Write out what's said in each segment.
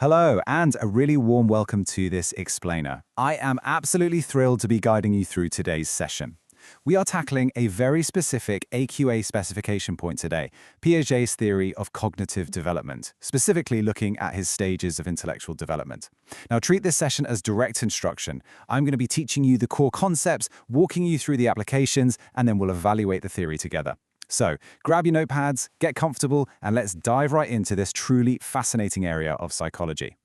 Hello, and a really warm welcome to this explainer. I am absolutely thrilled to be guiding you through today's session. We are tackling a very specific AQA specification point today, Piaget's theory of cognitive development, specifically looking at his stages of intellectual development. Now, treat this session as direct instruction. I'm going to be teaching you the core concepts, walking you through the applications, and then we'll evaluate the theory together. So, grab your notepads, get comfortable, and let's dive right into this truly fascinating area of psychology.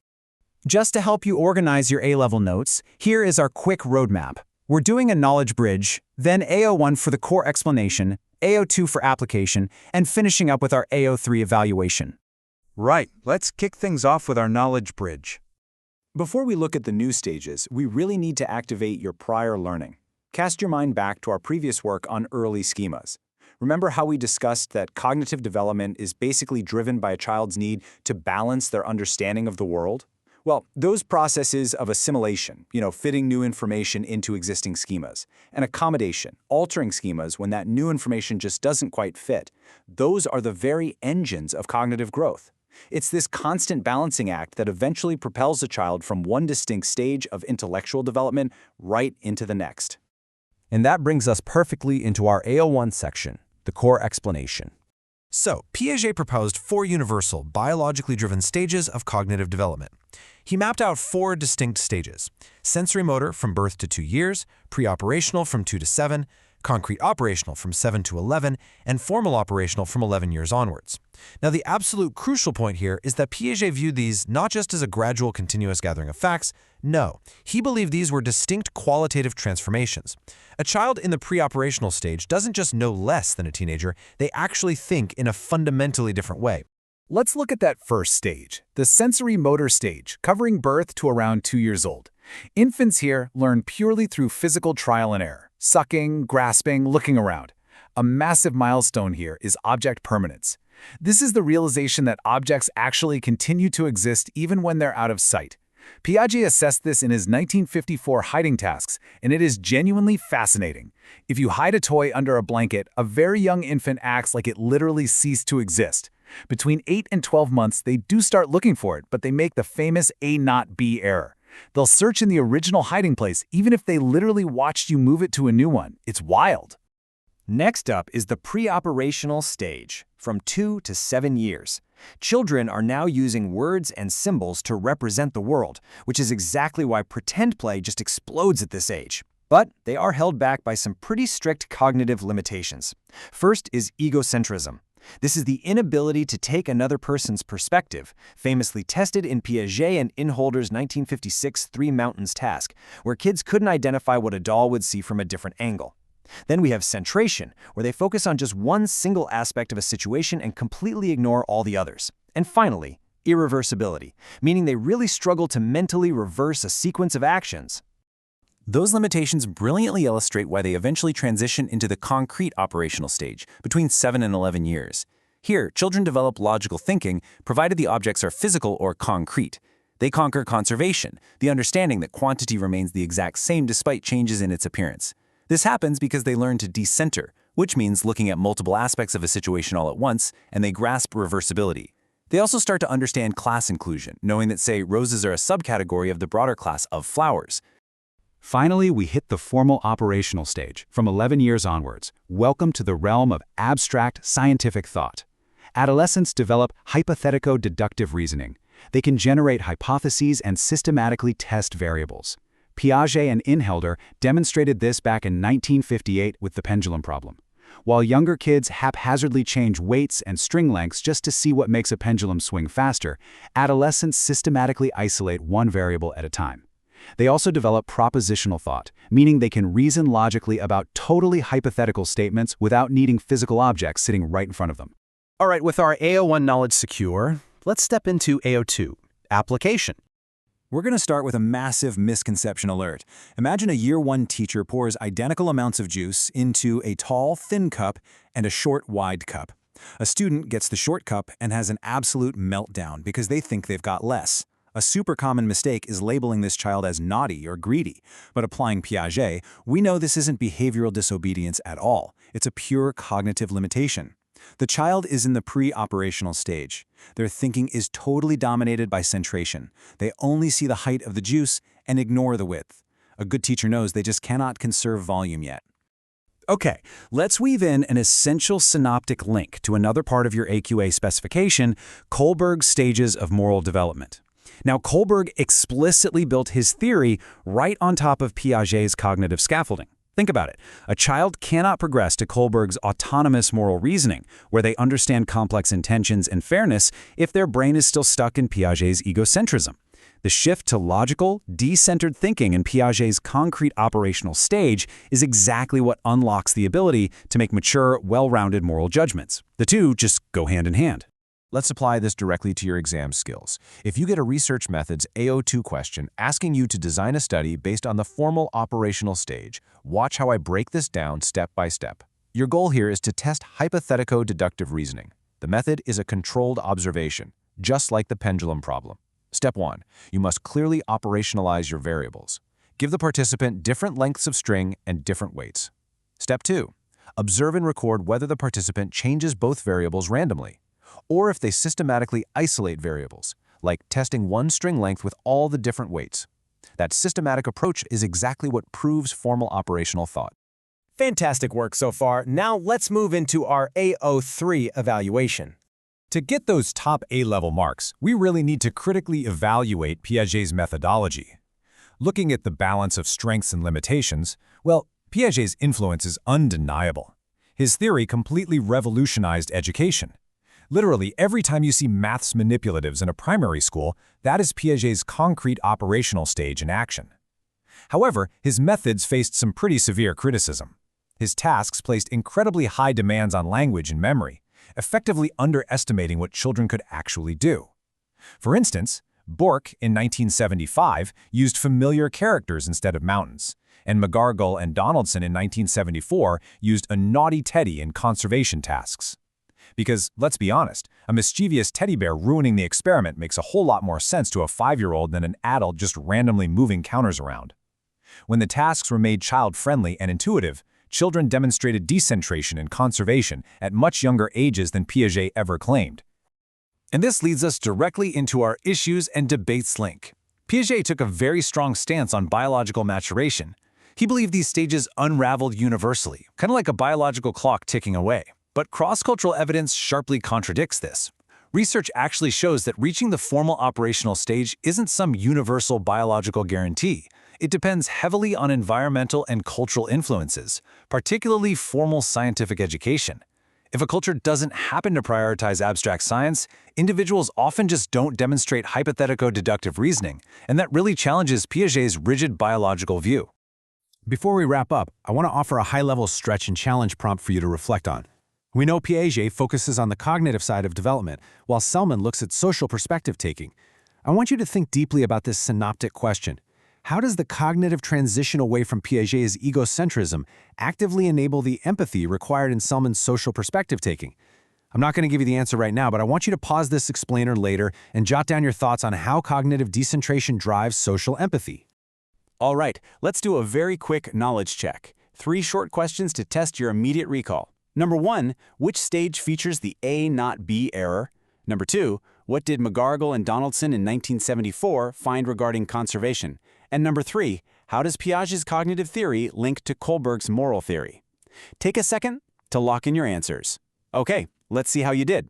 Just to help you organize your A-level notes, here is our quick roadmap. We're doing a knowledge bridge, then AO1 for the core explanation, AO2 for application, and finishing up with our AO3 evaluation. Right, let's kick things off with our knowledge bridge. Before we look at the new stages, we really need to activate your prior learning. Cast your mind back to our previous work on early schemas. Remember how we discussed that cognitive development is basically driven by a child's need to balance their understanding of the world? Well, those processes of assimilation, fitting new information into existing schemas, and accommodation, altering schemas when that new information just doesn't quite fit, those are the very engines of cognitive growth. It's this constant balancing act that eventually propels a child from one distinct stage of intellectual development right into the next. And that brings us perfectly into our AO1 section, the core explanation. So, Piaget proposed 4 universal, biologically driven stages of cognitive development. He mapped out 4 distinct stages: sensory motor from birth to 2 years, pre-operational from 2 to 7, concrete operational from 7 to 11, and formal operational from 11 years onwards. Now, the absolute crucial point here is that Piaget viewed these not just as a gradual, continuous gathering of facts. No, he believed these were distinct qualitative transformations. A child in the pre-operational stage doesn't just know less than a teenager, they actually think in a fundamentally different way. Let's look at that first stage, the sensory motor stage, covering birth to around 2 years old. Infants here learn purely through physical trial and error, sucking, grasping, looking around. A massive milestone here is object permanence. This is the realization that objects actually continue to exist even when they're out of sight. Piaget assessed this in his 1954 hiding tasks, and it is genuinely fascinating. If you hide a toy under a blanket, a very young infant acts like it literally ceased to exist. Between 8 and 12 months, they do start looking for it, but they make the famous A not B error. They'll search in the original hiding place even if they literally watched you move it to a new one. It's wild. Next up is the pre-operational stage, from 2 to 7 years. Children are now using words and symbols to represent the world, which is exactly why pretend play just explodes at this age. But they are held back by some pretty strict cognitive limitations. First is egocentrism. This is the inability to take another person's perspective, famously tested in Piaget and Inholder's 1956 Three Mountains task, where kids couldn't identify what a doll would see from a different angle. Then we have centration, where they focus on just one single aspect of a situation and completely ignore all the others. And finally, irreversibility, meaning they really struggle to mentally reverse a sequence of actions. Those limitations brilliantly illustrate why they eventually transition into the concrete operational stage, between 7 and 11 years. Here, children develop logical thinking, provided the objects are physical or concrete. They conquer conservation, the understanding that quantity remains the exact same despite changes in its appearance. This happens because they learn to decenter, which means looking at multiple aspects of a situation all at once, and they grasp reversibility. They also start to understand class inclusion, knowing that, say, roses are a subcategory of the broader class of flowers. Finally, we hit the formal operational stage, from 11 years onwards. Welcome to the realm of abstract scientific thought. Adolescents develop hypothetico-deductive reasoning. They can generate hypotheses and systematically test variables. Piaget and Inhelder demonstrated this back in 1958 with the pendulum problem. While younger kids haphazardly change weights and string lengths just to see what makes a pendulum swing faster, adolescents systematically isolate one variable at a time. They also develop propositional thought, meaning they can reason logically about totally hypothetical statements without needing physical objects sitting right in front of them. All right, with our AO1 knowledge secure, let's step into AO2, application. We're going to start with a massive misconception alert. Imagine a year 1 teacher pours identical amounts of juice into a tall, thin cup and a short, wide cup. A student gets the short cup and has an absolute meltdown because they think they've got less. A super common mistake is labeling this child as naughty or greedy, but applying Piaget, we know this isn't behavioral disobedience at all. It's a pure cognitive limitation. The child is in the pre-operational stage. Their thinking is totally dominated by centration. They only see the height of the juice and ignore the width. A good teacher knows they just cannot conserve volume yet. Okay, let's weave in an essential synoptic link to another part of your AQA specification, Kohlberg's stages of moral development. Now, Kohlberg explicitly built his theory right on top of Piaget's cognitive scaffolding. Think about it. A child cannot progress to Kohlberg's autonomous moral reasoning, where they understand complex intentions and fairness, if their brain is still stuck in Piaget's egocentrism. The shift to logical, decentered thinking in Piaget's concrete operational stage is exactly what unlocks the ability to make mature, well-rounded moral judgments. The two just go hand in hand. Let's apply this directly to your exam skills. If you get a research methods AO2 question asking you to design a study based on the formal operational stage, watch how I break this down step by step. Your goal here is to test hypothetico-deductive reasoning. The method is a controlled observation, just like the pendulum problem. Step 1. You must clearly operationalize your variables. Give the participant different lengths of string and different weights. Step 2. Observe and record whether the participant changes both variables randomly, or if they systematically isolate variables, like testing one string length with all the different weights. That systematic approach is exactly what proves formal operational thought. Fantastic work so far. Now let's move into our AO3 evaluation. To get those top A-level marks, we really need to critically evaluate Piaget's methodology. Looking at the balance of strengths and limitations, well, Piaget's influence is undeniable. His theory completely revolutionized education. Literally, every time you see maths manipulatives in a primary school, that is Piaget's concrete operational stage in action. However, his methods faced some pretty severe criticism. His tasks placed incredibly high demands on language and memory, effectively underestimating what children could actually do. For instance, Bork in 1975 used familiar characters instead of mountains, and McGargle and Donaldson in 1974 used a naughty teddy in conservation tasks. Because, let's be honest, a mischievous teddy bear ruining the experiment makes a whole lot more sense to a 5-year-old than an adult just randomly moving counters around. When the tasks were made child-friendly and intuitive, children demonstrated decentration and conservation at much younger ages than Piaget ever claimed. And this leads us directly into our issues and debates link. Piaget took a very strong stance on biological maturation. He believed these stages unraveled universally, kind of like a biological clock ticking away. But cross-cultural evidence sharply contradicts this. Research actually shows that reaching the formal operational stage isn't some universal biological guarantee. It depends heavily on environmental and cultural influences, particularly formal scientific education. If a culture doesn't happen to prioritize abstract science, individuals often just don't demonstrate hypothetico-deductive reasoning, and that really challenges Piaget's rigid biological view. Before we wrap up, I want to offer a high-level stretch and challenge prompt for you to reflect on. We know Piaget focuses on the cognitive side of development, while Selman looks at social perspective taking. I want you to think deeply about this synoptic question. How does the cognitive transition away from Piaget's egocentrism actively enable the empathy required in Selman's social perspective taking? I'm not going to give you the answer right now, but I want you to pause this explainer later and jot down your thoughts on how cognitive decentration drives social empathy. All right, let's do a very quick knowledge check. 3 short questions to test your immediate recall. Number 1, which stage features the A not B error? Number 2, what did McGargle and Donaldson in 1974 find regarding conservation? And number 3, how does Piaget's cognitive theory link to Kohlberg's moral theory? Take a second to lock in your answers. Okay, let's see how you did.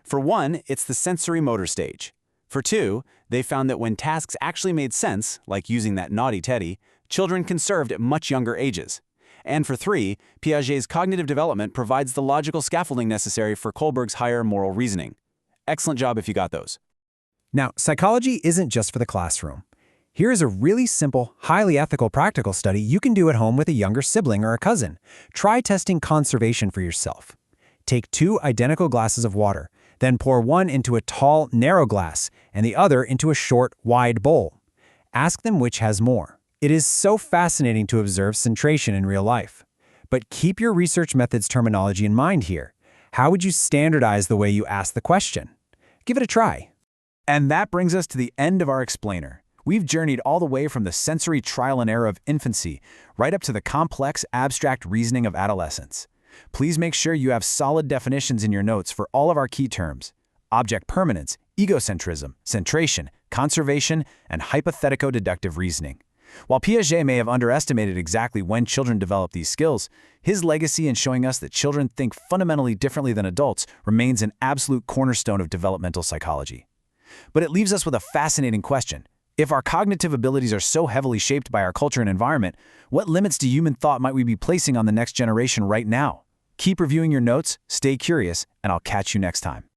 For 1, it's the sensory motor stage. For 2, they found that when tasks actually made sense, like using that naughty teddy, children conserved at much younger ages. And for 3, Piaget's cognitive development provides the logical scaffolding necessary for Kohlberg's higher moral reasoning. Excellent job if you got those. Now, psychology isn't just for the classroom. Here is a really simple, highly ethical practical study you can do at home with a younger sibling or a cousin. Try testing conservation for yourself. Take 2 identical glasses of water, then pour one into a tall, narrow glass and the other into a short, wide bowl. Ask them which has more. It is so fascinating to observe centration in real life. But keep your research methods terminology in mind here. How would you standardize the way you ask the question? Give it a try. And that brings us to the end of our explainer. We've journeyed all the way from the sensory trial and error of infancy right up to the complex, abstract reasoning of adolescence. Please make sure you have solid definitions in your notes for all of our key terms: object permanence, egocentrism, centration, conservation, and hypothetico-deductive reasoning. While Piaget may have underestimated exactly when children develop these skills, his legacy in showing us that children think fundamentally differently than adults remains an absolute cornerstone of developmental psychology. But it leaves us with a fascinating question. If our cognitive abilities are so heavily shaped by our culture and environment, what limits to human thought might we be placing on the next generation right now? Keep reviewing your notes, stay curious, and I'll catch you next time.